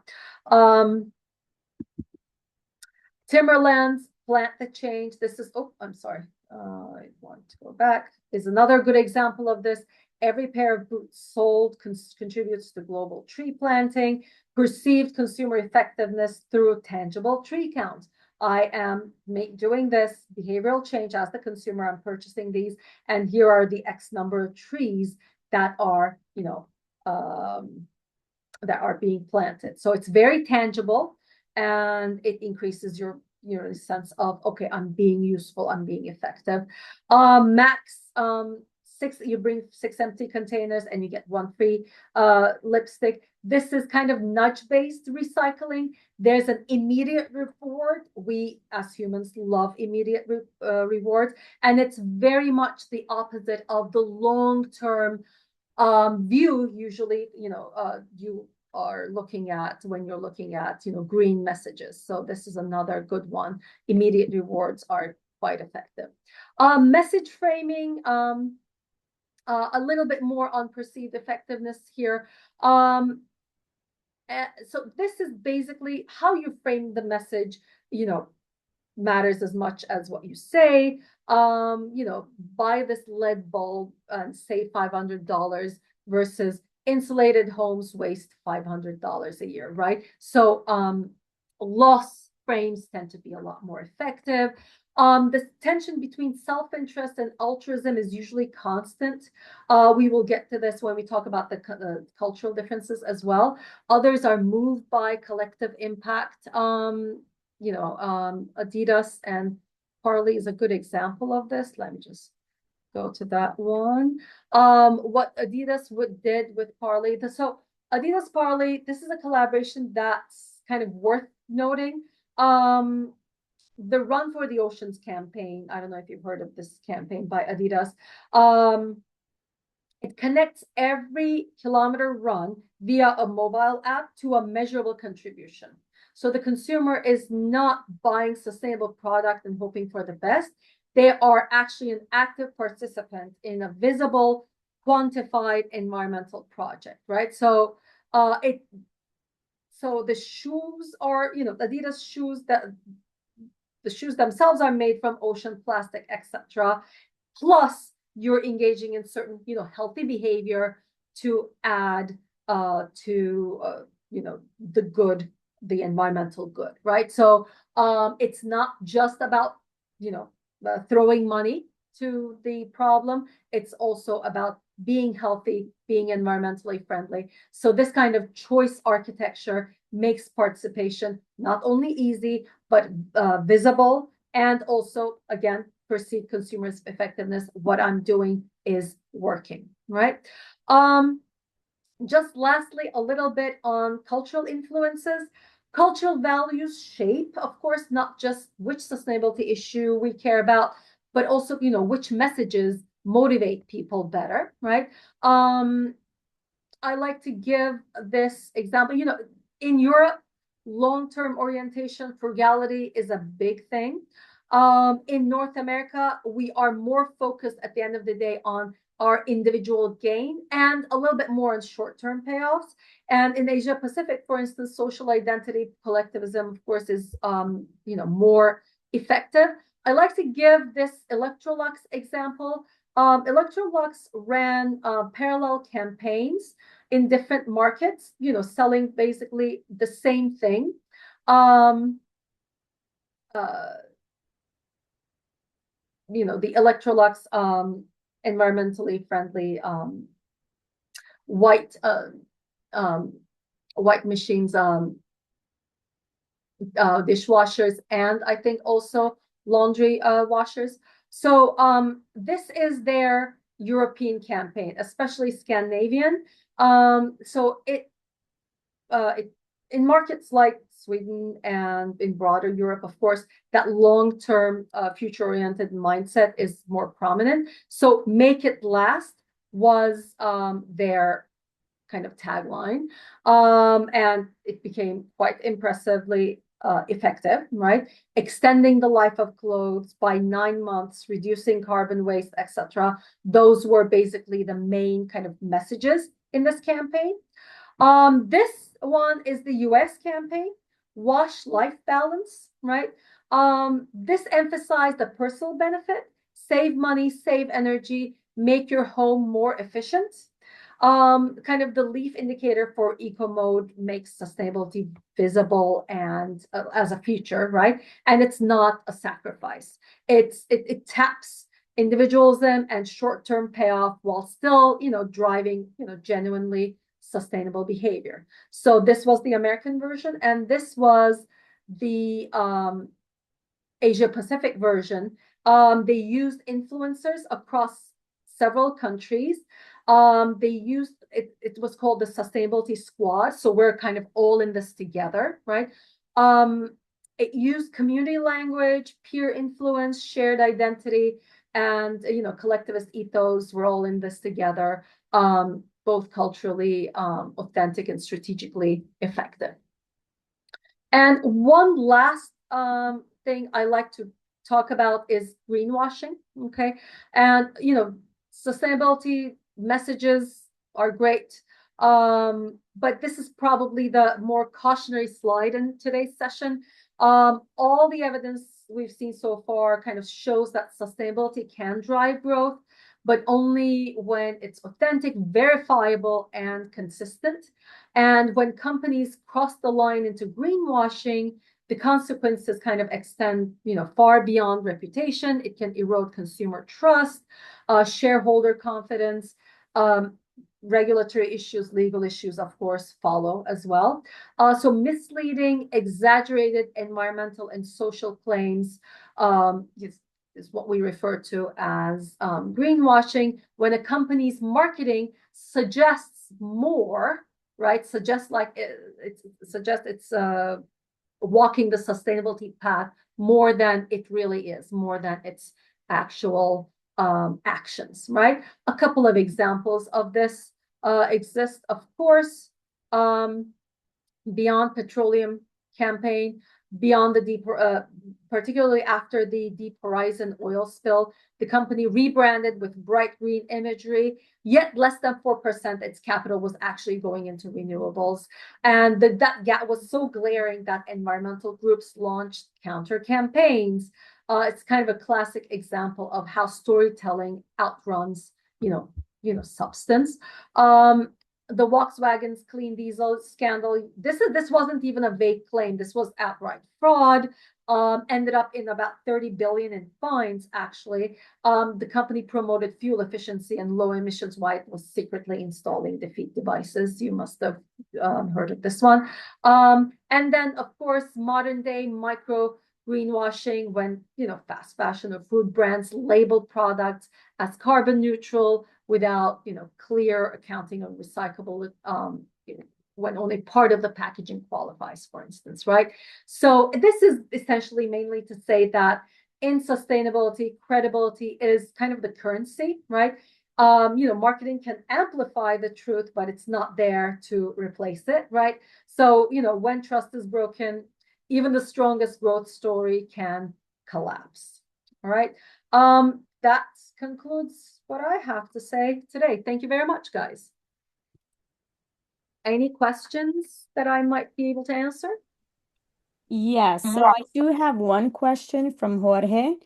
S1: Timberland's Plant the Change. This is, I'm sorry. I want to go back. Is another good example of this. Every pair of boots sold contributes to global tree planting. Perceived consumer effectiveness through tangible tree count. I am doing this behavioral change as the consumer. I'm purchasing these, and here are the X number of trees that are, that are being planted. So it's very tangible, and it increases your sense of, okay, I'm being useful, I'm being effective. Max, you bring 6 empty containers and you get 1 free lipstick. This is kind of nudge-based recycling. There's an immediate reward. We as humans love immediate rewards, and it's very much the opposite of the long-term view. Usually, you are looking at when you're looking at, green messages. So this is another good one. Immediate rewards are quite effective. Message framing, a little bit more on perceived effectiveness here. So this is basically how you frame the message, matters as much as what you say. Buy this lead bulb and save $500 versus insulated homes waste $500 a year, right? So loss frames tend to be a lot more effective. The tension between self-interest and altruism is usually constant. We will get to this when we talk about the cultural differences as well. Others are moved by collective impact. Adidas and Parley is a good example of this. Let me just go to that one. What Adidas did with Parley. So Adidas Parley, this is a collaboration that's kind of worth noting. The Run for the Oceans campaign, I don't know if you've heard of this campaign by Adidas. It connects every kilometer run via a mobile app to a measurable contribution. So the consumer is not buying sustainable product and hoping for the best. They are actually an active participant in a visible, quantified environmental project, right? So so the shoes are, Adidas shoes, that the shoes themselves are made from ocean plastic, etc. Plus, you're engaging in certain, healthy behavior to add to, the environmental good, right? So it's not just about, throwing money to the problem. It's also about being healthy, being environmentally friendly. So this kind of choice architecture makes participation not only easy, but visible, and also, again, perceived consumers' effectiveness. What I'm doing is working, right? Just lastly, a little bit on cultural influences. Cultural values shape, of course, not just which sustainability issue we care about, but also, which messages motivate people better, right? I like to give this example. In Europe, long-term orientation, frugality is a big thing. In North America, we are more focused at the end of the day on our individual gain and a little bit more on short-term payoffs. And in Asia Pacific, for instance, social identity collectivism, of course, is more effective. I like to give this Electrolux example. Electrolux ran parallel campaigns in different markets, selling basically the same thing. Um, the Electrolux environmentally friendly white um, white machines, dishwashers, and I think also laundry washers. So this is their European campaign, especially Scandinavian. So it in markets like Sweden and in broader Europe, of course, that long-term future-oriented mindset is more prominent. So make it last was their kind of tagline. And it became quite impressively effective, right? Extending the life of clothes by 9 months, reducing carbon waste, etc. Those were basically the main kind of messages in this campaign. This one is the US campaign, Wash Life Balance, right? This emphasized the personal benefit, save money, save energy, make your home more efficient. Kind of the leaf indicator for eco mode makes sustainability visible and as a feature, right? And it's not a sacrifice. It taps individualism and short-term payoff while still, driving, genuinely sustainable behavior. So this was the American version, and this was the Asia Pacific version. They used influencers across several countries. They used it was called the Sustainability Squad. So we're kind of all in this together, right? It used community language, peer influence, shared identity, and collectivist ethos. We're all in this together, both culturally authentic and strategically effective. And one last thing I like to talk about is greenwashing. Okay. And, sustainability messages are great. But this is probably the more cautionary slide in today's session. All the evidence we've seen so far kind of shows that sustainability can drive growth, but only when it's authentic, verifiable, and consistent. And when companies cross the line into greenwashing, the consequences kind of extend, far beyond reputation. It can erode consumer trust, shareholder confidence, regulatory issues, legal issues, of course, follow as well. So misleading, exaggerated environmental and social claims is what we refer to as greenwashing, when a company's marketing suggests more, right? Suggests it's walking the sustainability path more than it really is, more than its actual actions, right? A couple of examples of this exist, of course. Beyond Petroleum campaign, beyond the deep, particularly after the Deep Horizon oil spill, the company rebranded with bright green imagery, yet less than 4% its capital was actually going into renewables. And that gap was so glaring that environmental groups launched counter campaigns. It's kind of a classic example of how storytelling outruns, substance. The Volkswagen's clean diesel scandal. This wasn't even a vague claim. This was outright fraud. Ended up in about 30 billion in fines, actually. The company promoted fuel efficiency and low emissions while it was secretly installing defeat devices. You must have heard of this one. And then, of course, modern day micro greenwashing, when fast fashion or food brands label products as carbon neutral without clear accounting of recyclable, when only part of the packaging qualifies, for instance, right? So this is essentially mainly to say that in sustainability, credibility is kind of the currency, right? Marketing can amplify the truth, but it's not there to replace it, right? So when trust is broken, even the strongest growth story can collapse. All right. That concludes what I have to say today. Thank you very much, guys. Any questions that I might be able to answer?
S2: Yes, so I do have one question from Jorge.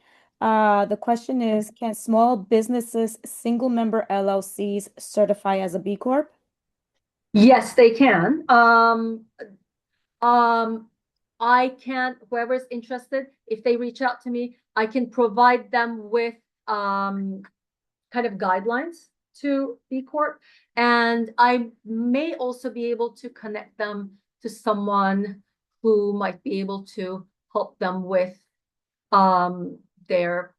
S2: The question is, can small businesses, single member LLCs certify as a B Corp?
S1: Yes, they can. I can, whoever's interested, if they reach out to me, I can provide them with kind of guidelines to B Corp. And I may also be able to connect them to someone who might be able to help them with their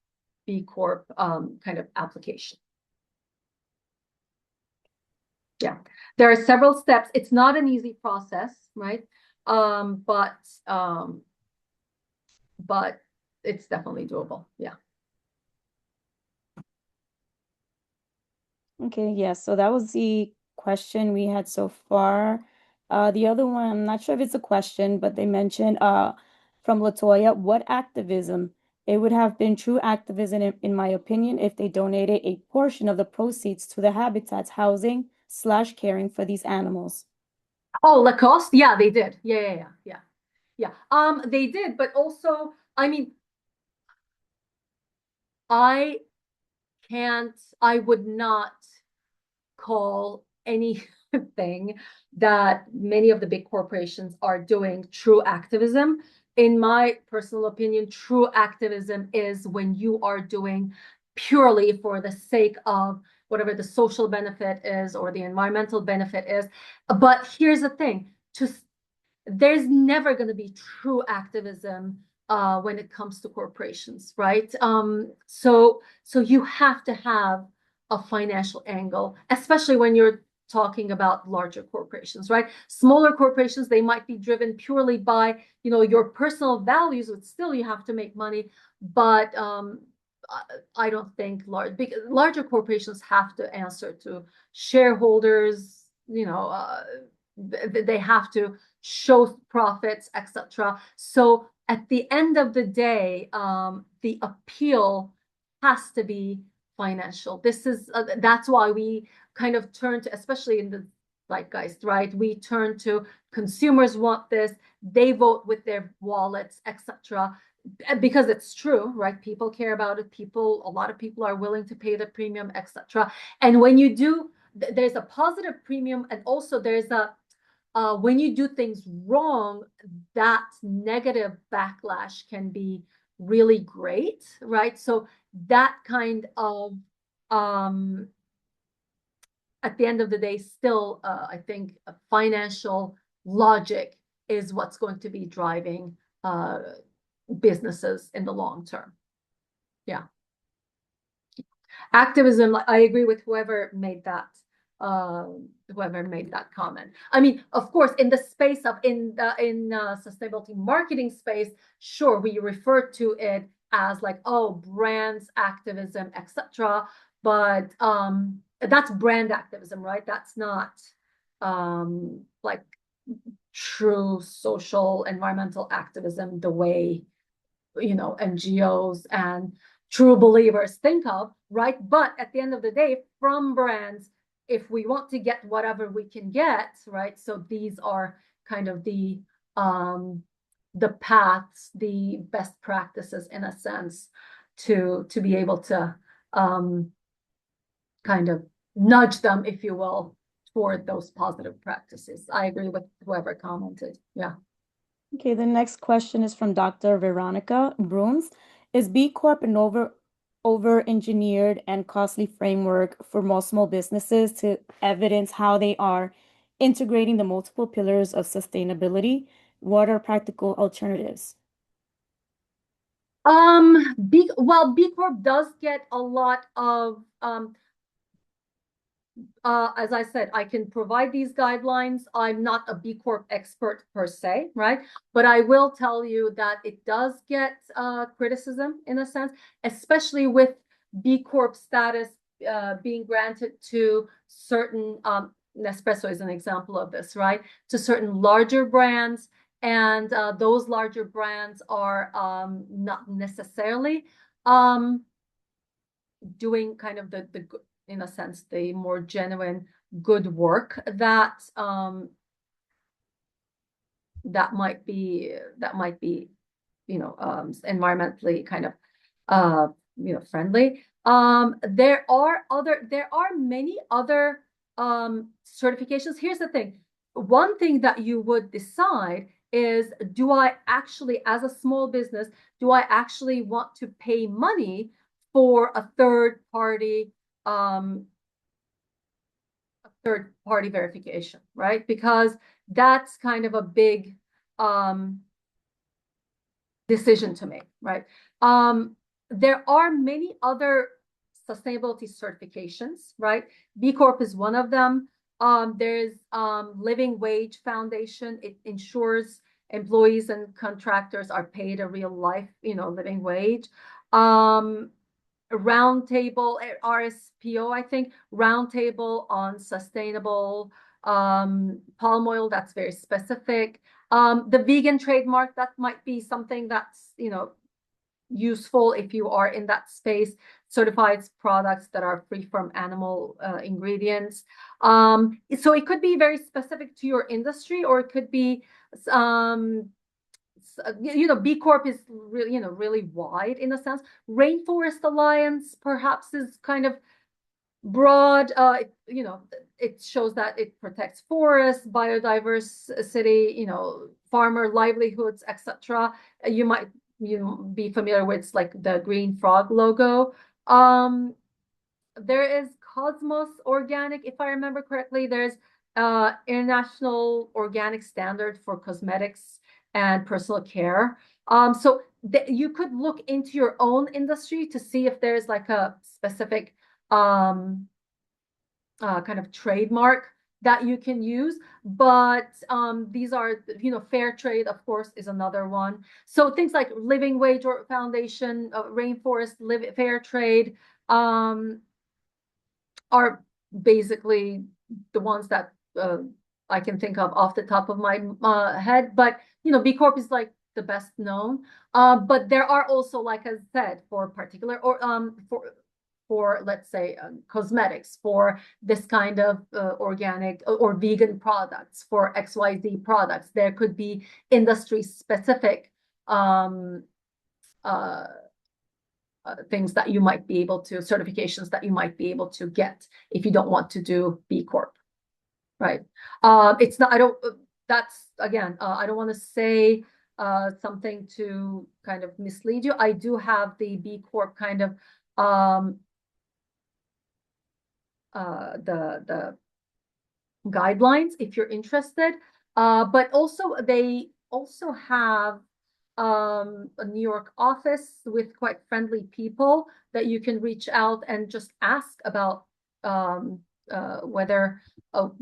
S1: B Corp kind of application. Yeah, there are several steps. It's not an easy process, right? But it's definitely doable. Yeah.
S2: Okay, yeah, so that was the question we had so far. The other one, I'm not sure if it's a question, but they mentioned from Latoya, what activism? It would have been true activism, in my opinion, if they donated a portion of the proceeds to the habitats, housing / caring for these animals.
S1: Oh, Lacoste? Yeah, they did. Yeah. They did, but also, I mean, I I would not call anything that many of the big corporations are doing true activism. In my personal opinion, true activism is when you are doing purely for the sake of whatever the social benefit is or the environmental benefit is. But here's the thing, there's never going to be true activism when it comes to corporations, right? So you have to have a financial angle, especially when you're talking about larger corporations, right? Smaller corporations, they might be driven purely by, your personal values, but still you have to make money. But I don't think larger corporations have to answer to shareholders, they have to show profits, etc. So at the end of the day, the appeal has to be financial. That's why we kind of turn to, especially in the zeitgeist, right? We turn to consumers want this, they vote with their wallets, etc. Because it's true, right? People care about it. A lot of people are willing to pay the premium, etc. And when you do, there's a positive premium, and also there's a when you do things wrong, that negative backlash can be really great, right? So that kind of, at the end of the day, still, I think financial logic is what's going to be driving businesses in the long term. Yeah. Activism, I agree with whoever made that comment. I mean, of course, in the space of sustainability marketing space, sure, we refer to it as like, oh, brands activism, etc. But that's brand activism, right? That's not like true social environmental activism the way NGOs and true believers think of, right? But at the end of the day, from brands, if we want to get whatever we can get, right? So these are kind of the paths, the best practices in a sense to be able to kind of nudge them, if you will, toward those positive practices. I agree with whoever commented. Yeah.
S2: Okay, the next question is from Dr. Veronica Bruns. Is B Corp an over-engineered and costly framework for most small businesses to evidence how they are integrating the multiple pillars of sustainability? What are practical alternatives?
S1: B Corp does get a lot of as I said, I can provide these guidelines. I'm not a B Corp expert per se, right? But I will tell you that it does get criticism in a sense, especially with B Corp status being granted to certain, Nespresso is an example of this, right? To certain larger brands. And those larger brands are not necessarily doing kind of the in a sense, the more genuine good work that that might be environmentally kind of friendly. There are many other certifications. Here's the thing. One thing that you would decide is, do I actually, as a small business, do I actually want to pay money for a third party verification, right? Because that's kind of a big decision to make, right? There are many other sustainability certifications, right? B Corp is one of them. There's Living Wage Foundation. It ensures employees and contractors are paid a real life, living wage. Roundtable, RSPO, I think, Roundtable on Sustainable palm oil, that's very specific. The vegan trademark, that might be something that's, useful if you are in that space. Certified products that are free from animal ingredients. So it could be very specific to your industry, or it could be B Corp is really, really wide in a sense. Rainforest Alliance perhaps is kind of broad. It shows that it protects forests, biodiversity, farmer livelihoods, etc. You might be familiar with like the green frog logo. There is Cosmos Organic, if I remember correctly. There's International Organic Standard for Cosmetics and Personal Care. So you could look into your own industry to see if there's like a specific kind of trademark that you can use. But these are, fair trade, of course, is another one. So things like Living Wage Foundation, Rainforest, Fair Trade, are basically the ones that I can think of off the top of my head. But B Corp is like the best known. But there are also, like I said, for particular or for let's say cosmetics, for this kind of organic or vegan products, for XYZ products, there could be industry specific things that you might be able to, certifications that you might be able to get if you don't want to do B Corp, right? It's not, that's again, I don't want to say something to kind of mislead you. I do have the B Corp kind of the guidelines if you're interested. But also they also have a New York office with quite friendly people that you can reach out and just ask about whether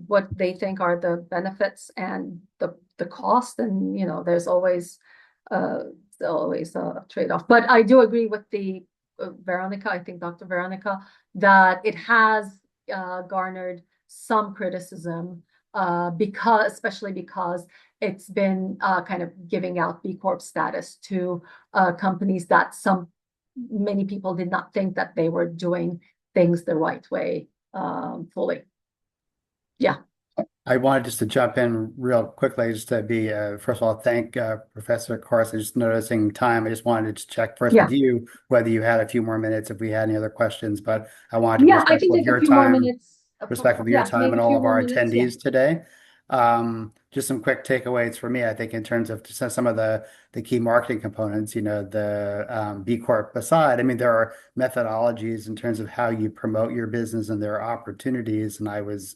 S1: what they think are the benefits and the cost. And there's always a trade-off. But I do agree with the Veronica, I think Dr. Veronica, that it has garnered some criticism especially because it's been kind of giving out B Corp status to companies that many people did not think that they were doing things the right way fully. Yeah.
S3: I wanted just to jump in real quickly, just to be, first of all, thank Professor Korres. Just noticing time. I just wanted to check first with you whether you had a few more minutes if we had any other questions, but I wanted to be respectful of your time, respectful of your time and all of our attendees today. Just some quick takeaways for me, I think, in terms of just some of the key marketing components, the B Corp aside. I mean, there are methodologies in terms of how you promote your business, and there are opportunities. And I was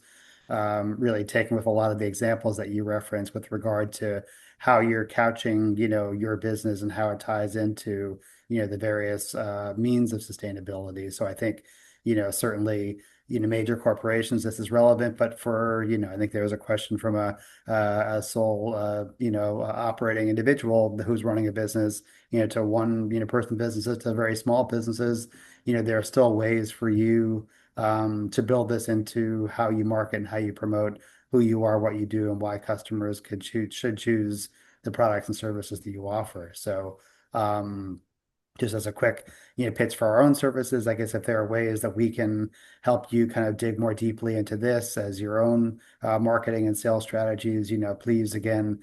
S3: really taken with a lot of the examples that you referenced with regard to how you're couching, your business and how it ties into, the various means of sustainability. So I think, certainly, major corporations, this is relevant, but for, I think there was a question from a sole, operating individual who's running a business, to one, person businesses to very small businesses, there are still ways for you to build this into how you market and how you promote who you are, what you do, and why customers should choose the products and services that you offer. So, just as a quick, pitch for our own services, I guess if there are ways that we can help you kind of dig more deeply into this as your own marketing and sales strategies, please again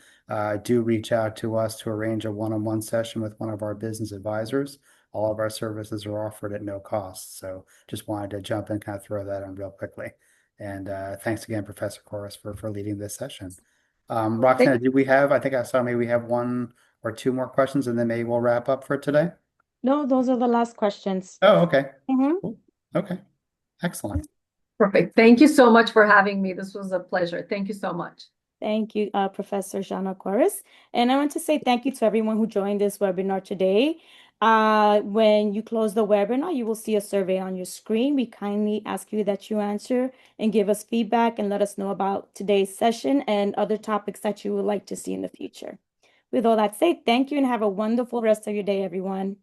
S3: do reach out to us to arrange a one-on-one session with one of our business advisors. all of our services are offered at no cost. So just wanted to jump in, kind of throw that on real quickly. And thanks again, Professor Korres, for leading this session. Roxana, do we have, I think I saw maybe we have one or two more questions and then maybe we'll wrap up for today.
S2: No, those are the last questions.
S3: Oh, okay.
S2: Mhm.
S3: Cool. Okay. Excellent.
S1: Perfect. Thank you so much for having me. This was a pleasure. Thank you so much.
S2: Thank you, Professor Jeanan Korres. And I want to say thank you to everyone who joined this webinar today. When you close the webinar, you will see a survey on your screen. We kindly ask you that you answer and give us feedback and let us know about today's session and other topics that you would like to see in the future. With all that said, thank you and have a wonderful rest of your day, everyone.